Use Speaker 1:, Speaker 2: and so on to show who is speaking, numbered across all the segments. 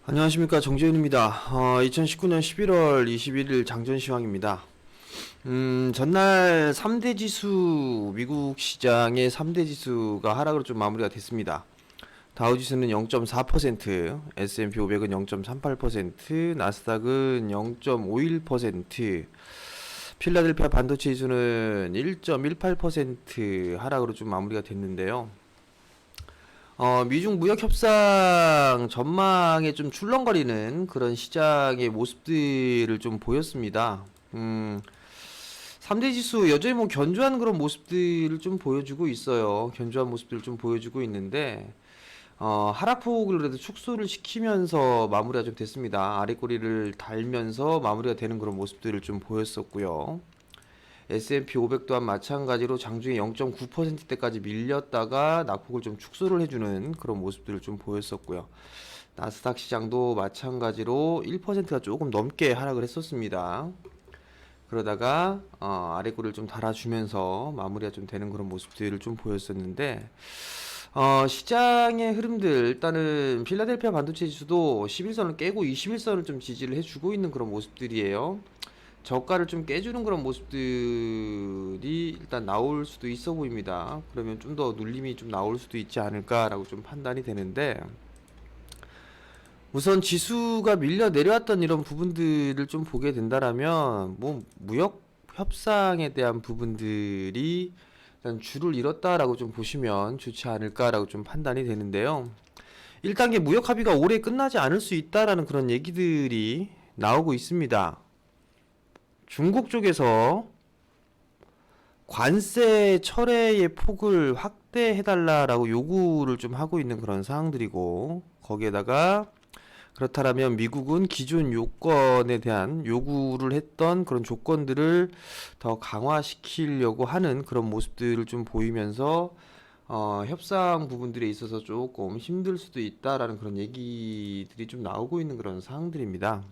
Speaker 1: 안녕하십니까, 정재윤입니다. 2019년 11월 21일 장전시황입니다. 전날 3대 지수, 미국 시장의 3대 지수가 하락으로 좀 마무리가 됐습니다. 다우지수는 0.4%, S&P 500은 0.38%, 나스닥은 0.51%, 필라델피아 반도체 지수는 1.18% 하락으로 좀 마무리가 됐는데요. 미중 무역 협상 전망에 좀 출렁거리는 그런 시장의 모습들을 좀 보였습니다. 3대 지수 여전히 뭐 견조한 그런 모습들을 좀 보여주고 있어요. 견조한 모습들을 좀 보여주고 있는데, 하락폭을 그래도 축소를 시키면서 마무리가 좀 됐습니다. 아랫꼬리를 달면서 마무리가 되는 그런 모습들을 좀 보였었고요. S&P 500 또한 마찬가지로 장중에 0.9%대까지 밀렸다가 낙폭을 좀 축소를 해주는 그런 모습들을 좀 보였었고요. 나스닥 시장도 마찬가지로 1%가 조금 넘게 하락을 했었습니다. 그러다가 아래꼬리를 좀 달아주면서 마무리가 좀 되는 그런 모습들을 좀 보였었는데, 시장의 흐름들 일단은 필라델피아 반도체 지수도 11선을 깨고 21선을 좀 지지를 해주고 있는 그런 모습들이에요. 저가를 좀 깨주는 그런 모습들이 일단 나올 수도 있어 보입니다. 그러면 좀 더 눌림이 좀 나올 수도 있지 않을까라고 좀 판단이 되는데, 우선 지수가 밀려 내려왔던 이런 부분들을 좀 보게 된다라면 뭐 무역 협상에 대한 부분들이 일단 줄을 잃었다라고 좀 보시면 좋지 않을까라고 좀 판단이 되는데요. 1단계 무역 합의가 올해 끝나지 않을 수 있다라는 그런 얘기들이 나오고 있습니다. 중국 쪽에서 관세 철회의 폭을 확대해달라라고 요구를 좀 하고 있는 그런 상황들이고, 거기에다가 그렇다면 미국은 기존 요건에 대한 요구를 했던 그런 조건들을 더 강화시키려고 하는 그런 모습들을 좀 보이면서 협상 부분들에 있어서 조금 힘들 수도 있다라는 그런 얘기들이 좀 나오고 있는 그런 상황들입니다.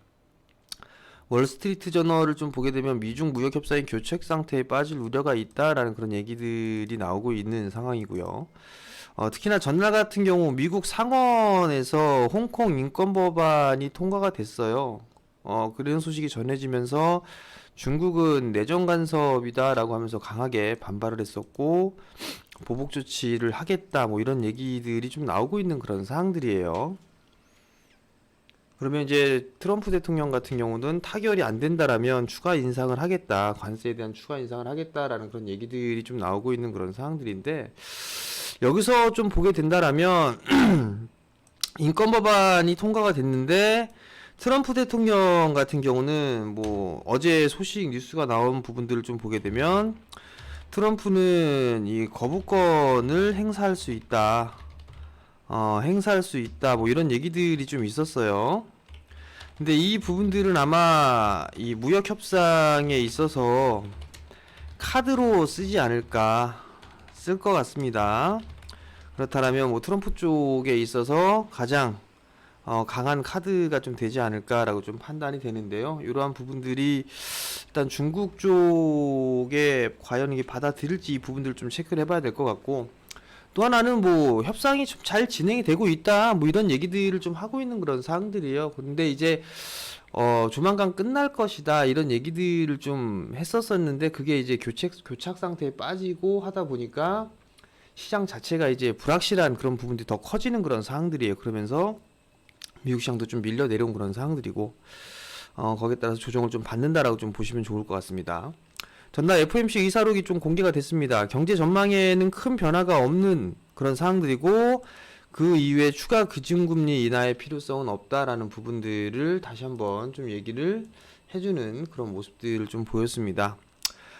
Speaker 1: 월스트리트 저널을 좀 보게 되면 미중 무역 협상이 교착 상태에 빠질 우려가 있다라는 그런 얘기들이 나오고 있는 상황이고요. 특히나 전날 같은 경우 미국 상원에서 홍콩 인권 법안이 통과가 됐어요. 그런 소식이 전해지면서 중국은 내정 간섭이다라고 하면서 강하게 반발을 했었고, 보복 조치를 하겠다 뭐 이런 얘기들이 좀 나오고 있는 그런 사항들이에요. 그러면 이제 트럼프 대통령 같은 경우는 타결이 안 된다라면 추가 인상을 하겠다, 관세에 대한 추가 인상을 하겠다라는 그런 얘기들이 좀 나오고 있는 그런 상황들인데, 여기서 좀 보게 된다라면 인권 법안이 통과가 됐는데 트럼프 대통령 같은 경우는 뭐 어제 소식 뉴스가 나온 부분들을 좀 보게 되면 트럼프는 이 거부권을 행사할 수 있다, 행사할 수 있다 뭐 이런 얘기들이 좀 있었어요. 근데 이 부분들은 아마 이 무역 협상에 있어서 카드로 쓰지 않을까, 쓸 것 같습니다. 그렇다면 뭐 트럼프 쪽에 있어서 가장 강한 카드가 좀 되지 않을까라고 좀 판단이 되는데요. 이러한 부분들이 일단 중국 쪽에 과연 이게 받아들일지 이 부분들을 좀 체크를 해봐야 될 것 같고, 또 하나는 뭐 협상이 좀 잘 진행이 되고 있다 뭐 이런 얘기들을 좀 하고 있는 그런 사항들이에요. 근데 이제 조만간 끝날 것이다 이런 얘기들을 좀 했었었는데, 그게 이제 교착 상태에 빠지고 하다 보니까 시장 자체가 이제 불확실한 그런 부분들이 더 커지는 그런 상황들이에요. 그러면서 미국 시장도 좀 밀려 내려온 그런 상황들이고, 거기에 따라서 조정을 좀 받는다라고 좀 보시면 좋을 것 같습니다. 전날 FOMC 의사록이 좀 공개가 됐습니다. 경제 전망에는 큰 변화가 없는 그런 상황들이고, 그 이후에 추가 기준금리 인하의 필요성은 없다라는 부분들을 다시 한번 좀 얘기를 해주는 그런 모습들을 좀 보였습니다.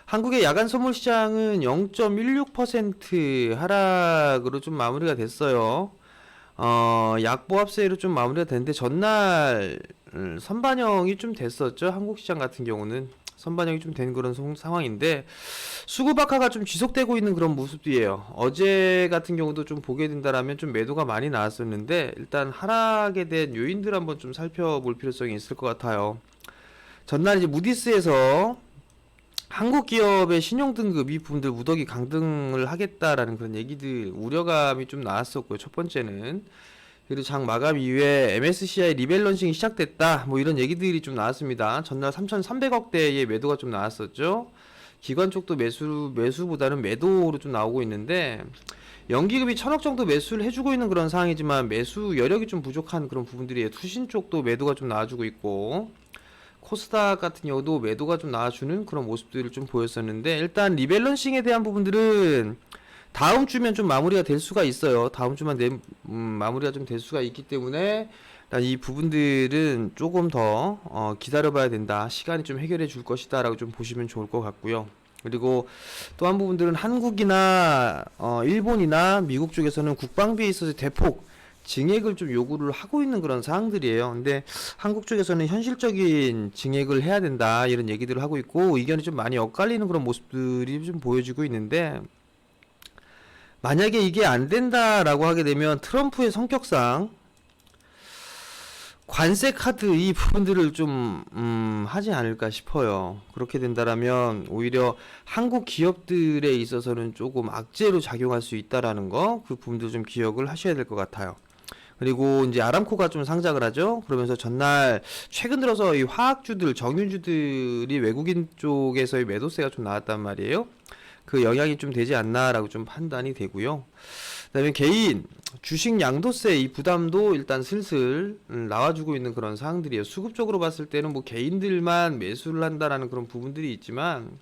Speaker 1: 한국의 야간 선물 시장은 0.16% 하락으로 좀 마무리가 됐어요. 약보합세로 좀 마무리가 됐는데 전날 선반영이 좀 됐었죠. 한국 시장 같은 경우는 선반영이 좀 된 그런 상황인데, 수급 악화가 좀 지속되고 있는 그런 모습이에요. 어제 같은 경우도 좀 보게 된다라면 좀 매도가 많이 나왔었는데, 일단 하락에 대한 요인들 한번 좀 살펴볼 필요성이 있을 것 같아요. 전날 이제 무디스에서 한국 기업의 신용 등급 이 부분들 무더기 강등을 하겠다라는 그런 얘기들, 우려감이 좀 나왔었고요. 첫 번째는 그리고 장 마감 이후에 MSCI 리밸런싱이 시작됐다. 뭐 이런 얘기들이 좀 나왔습니다. 전날 3,300억대의 매도가 좀 나왔었죠. 기관 쪽도 매수보다는 매도로 좀 나오고 있는데, 연기금이 1,000억 정도 매수를 해주고 있는 그런 상황이지만 매수 여력이 좀 부족한 그런 부분들이에요. 투신 쪽도 매도가 좀 나와주고 있고, 코스닥 같은 경우도 매도가 좀 나와주는 그런 모습들을 좀 보였었는데, 일단 리밸런싱에 대한 부분들은 다음 주면 좀 마무리가 될 수가 있어요. 다음 주만 마무리가 좀 될 수가 있기 때문에 일단 이 부분들은 조금 더 기다려봐야 된다. 시간이 좀 해결해 줄 것이다 라고 좀 보시면 좋을 것 같고요. 그리고 또 한 부분들은 한국이나 일본이나 미국 쪽에서는 국방비에 있어서 대폭 증액을 좀 요구를 하고 있는 그런 사항들이에요. 근데 한국 쪽에서는 현실적인 증액을 해야 된다 이런 얘기들을 하고 있고, 의견이 좀 많이 엇갈리는 그런 모습들이 좀 보여지고 있는데, 만약에 이게 안 된다라고 하게 되면 트럼프의 성격상 관세 카드 이 부분들을 좀 하지 않을까 싶어요. 그렇게 된다라면 오히려 한국 기업들에 있어서는 조금 악재로 작용할 수 있다라는 거, 그 부분도 좀 기억을 하셔야 될 것 같아요. 그리고 이제 아람코가 좀 상장을 하죠. 그러면서 전날 최근 들어서 이 화학주들, 정유주들이 외국인 쪽에서의 매도세가 좀 나왔단 말이에요. 그 영향이 좀 되지 않나라고 좀 판단이 되고요. 그다음에 개인 주식 양도세 이 부담도 일단 슬슬 나와주고 있는 그런 상황들이에요. 수급적으로 봤을 때는 뭐 개인들만 매수를 한다라는 그런 부분들이 있지만,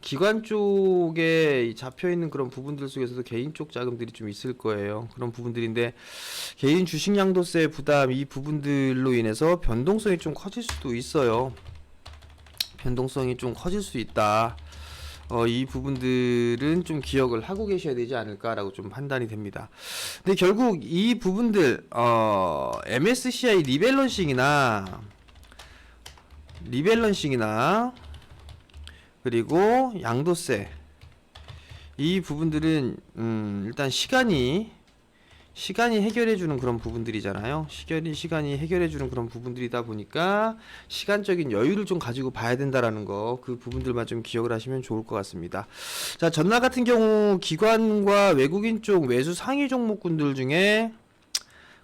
Speaker 1: 기관 쪽에 잡혀 있는 그런 부분들 속에서도 개인 쪽 자금들이 좀 있을 거예요. 그런 부분들인데, 개인 주식 양도세 부담 이 부분들로 인해서 변동성이 좀 커질 수도 있어요. 변동성이 좀 커질 수 있다. 이 부분들은 좀 기억을 하고 계셔야 되지 않을까라고 좀 판단이 됩니다. 근데 결국 이 부분들, MSCI 리밸런싱이나, 그리고 양도세, 이 부분들은, 일단 시간이 해결해주는 그런 부분들이잖아요. 시간이 해결해주는 그런 부분들이다 보니까 시간적인 여유를 좀 가지고 봐야 된다라는 거, 그 부분들만 좀 기억을 하시면 좋을 것 같습니다. 자, 전날 같은 경우 기관과 외국인 쪽 매수 상위 종목군들 중에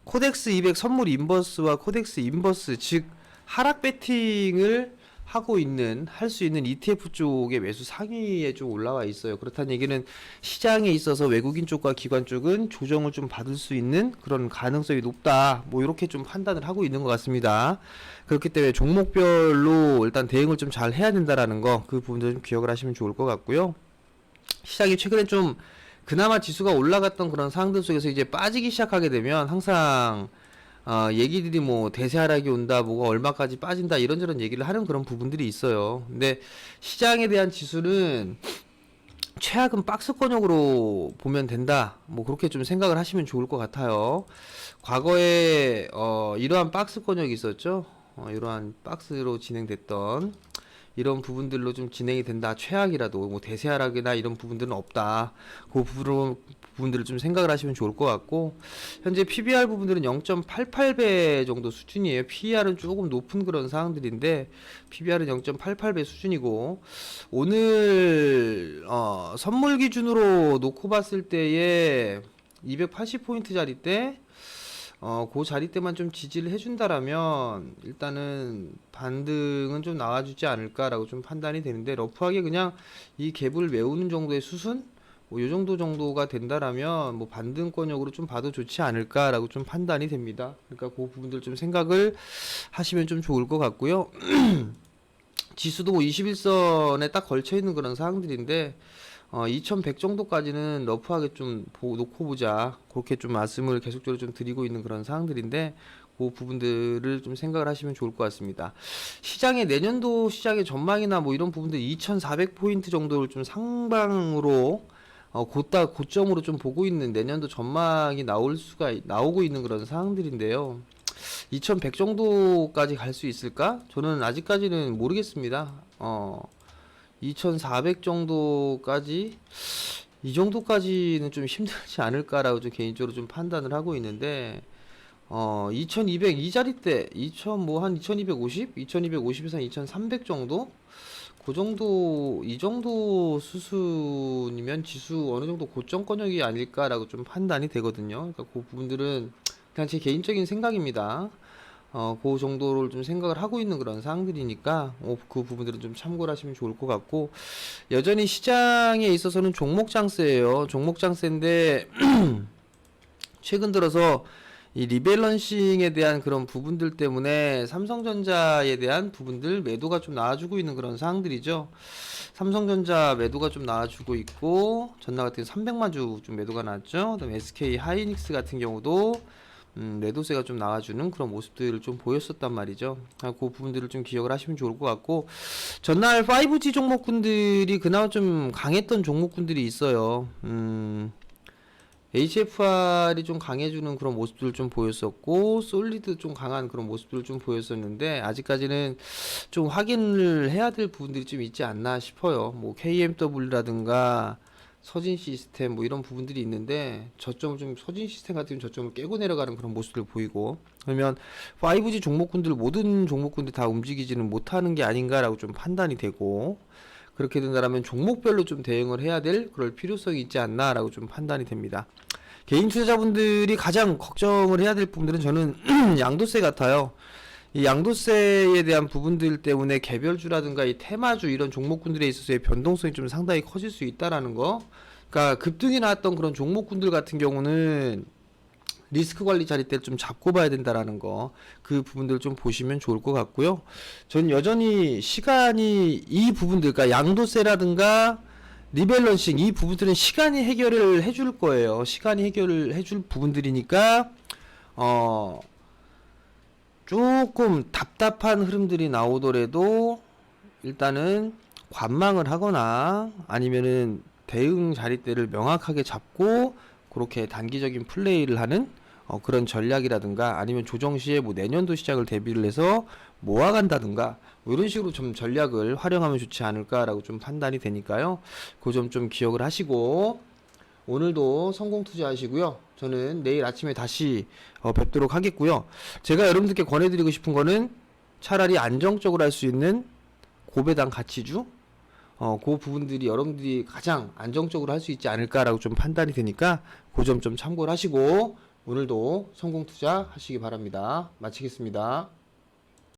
Speaker 1: 코덱스 200 선물 인버스와 코덱스 인버스, 즉 하락 배팅을 할 수 있는 ETF 쪽의 매수 상위에 좀 올라와 있어요. 그렇다는 얘기는 시장에 있어서 외국인 쪽과 기관 쪽은 조정을 좀 받을 수 있는 그런 가능성이 높다. 뭐 이렇게 좀 판단을 하고 있는 것 같습니다. 그렇기 때문에 종목별로 일단 대응을 좀 잘 해야 된다라는 거, 그 부분도 좀 기억을 하시면 좋을 것 같고요. 시장이 최근에 좀 그나마 지수가 올라갔던 그런 상황들 속에서 이제 빠지기 시작하게 되면 항상 얘기들이 뭐 대세 하락이 온다, 뭐가 얼마까지 빠진다 이런저런 얘기를 하는 그런 부분들이 있어요. 근데 시장에 대한 지수는 최악은 박스권역으로 보면 된다. 뭐 그렇게 좀 생각을 하시면 좋을 것 같아요. 과거에 이러한 박스권역이 있었죠. 이러한 박스로 진행됐던 이런 부분들로 좀 진행이 된다. 최악이라도 뭐 대세 하락이나 이런 부분들은 없다. 그 부분들을 좀 생각을 하시면 좋을 것 같고, 현재 PBR 부분들은 0.88배 정도 수준이에요. PER은 조금 높은 그런 상황들인데 PBR은 0.88배 수준이고, 오늘 선물 기준으로 놓고 봤을 때에 280포인트 자리 때 그 자리 때만 좀 지지를 해준다라면 일단은 반등은 좀 나와주지 않을까라고 좀 판단이 되는데, 러프하게 그냥 이 갭을 메우는 정도의 수순, 뭐 요 정도 정도가 된다라면 뭐 반등권역으로 좀 봐도 좋지 않을까라고 좀 판단이 됩니다. 그러니까 그 부분들 좀 생각을 하시면 좀 좋을 것 같고요. 지수도 뭐 21선에 딱 걸쳐 있는 그런 사항들인데, 2100 정도까지는 러프하게 좀 놓고 보자, 그렇게 좀 말씀을 계속적으로 좀 드리고 있는 그런 상황들인데, 그 부분들을 좀 생각을 하시면 좋을 것 같습니다. 내년도 시장의 전망이나 뭐 이런 부분들 2400포인트 정도를 좀 상방으로 고점으로 좀 보고 있는 내년도 전망이 나오고 있는 그런 상황들인데요. 2100 정도까지 갈 수 있을까? 저는 아직까지는 모르겠습니다. 2400 정도까지, 이 정도까지는 좀 힘들지 않을까라고 좀 개인적으로 좀 판단을 하고 있는데, 2200 이 자리 때, 한 2250? 2250에서 2300 정도? 이 정도 수순이면 지수 어느 정도 고점권역이 아닐까라고 좀 판단이 되거든요. 그러니까 그 부분들은 그냥 제 개인적인 생각입니다. 그 정도를 좀 생각을 하고 있는 그런 사항들이니까 그 부분들은 좀 참고를 하시면 좋을 것 같고, 여전히 시장에 있어서는 종목 장세예요. 종목 장세인데 최근 들어서 이 리밸런싱에 대한 그런 부분들 때문에 삼성전자에 대한 부분들 매도가 좀 나와주고 있는 그런 상황들이죠. 삼성전자 매도가 좀 나와주고 있고, 전날 같은 300만 주 좀 매도가 나왔죠. 그다음에 SK 하이닉스 같은 경우도 매도세가 좀 나와주는 그런 모습들을 좀 보였었단 말이죠. 그 부분들을 좀 기억을 하시면 좋을 것 같고, 전날 5G 종목군들이 그나마 좀 강했던 종목군들이 있어요. HFR이 좀 강해주는 그런 모습들을 좀 보였었고, 솔리드 좀 강한 그런 모습들을 좀 보였었는데, 아직까지는 좀 확인을 해야 될 부분들이 좀 있지 않나 싶어요. 뭐 KMW라든가 서진 시스템 뭐 이런 부분들이 있는데, 저점을 좀, 서진 시스템 같은 경우는 저점을 깨고 내려가는 그런 모습들을 보이고, 그러면 5G 종목군들 모든 종목군들 다 움직이지는 못하는 게 아닌가라고 좀 판단이 되고, 그렇게 된다면 종목별로 좀 대응을 해야 될 그럴 필요성이 있지 않나라고 좀 판단이 됩니다. 개인 투자자분들이 가장 걱정을 해야 될 부분들은 저는 양도세 같아요. 이 양도세에 대한 부분들 때문에 개별주라든가 이 테마주 이런 종목군들에 있어서의 변동성이 좀 상당히 커질 수 있다라는 거. 그러니까 급등이 나왔던 그런 종목군들 같은 경우는 리스크 관리 자리 때를 좀 잡고 봐야 된다라는 거, 그 부분들 좀 보시면 좋을 것 같고요. 전 여전히 시간이 이 부분들, 그러니까 양도세라든가 리밸런싱 이 부분들은 시간이 해결을 해줄 거예요. 시간이 해결을 해줄 부분들이니까 조금 답답한 흐름들이 나오더라도 일단은 관망을 하거나 아니면은 대응 자리대를 명확하게 잡고 그렇게 단기적인 플레이를 하는 그런 전략이라든가, 아니면 조정 시에 뭐 내년도 시장을 대비를 해서 모아간다든가 뭐 이런 식으로 좀 전략을 활용하면 좋지 않을까라고 좀 판단이 되니까요. 그 점 좀 기억을 하시고 오늘도 성공 투자하시고요. 저는 내일 아침에 다시 뵙도록 하겠고요. 제가 여러분들께 권해드리고 싶은 거는 차라리 안정적으로 할 수 있는 고배당 가치주, 그 부분들이 여러분들이 가장 안정적으로 할 수 있지 않을까라고 좀 판단이 되니까 그 점 좀 참고를 하시고 오늘도 성공 투자 하시기 바랍니다. 마치겠습니다.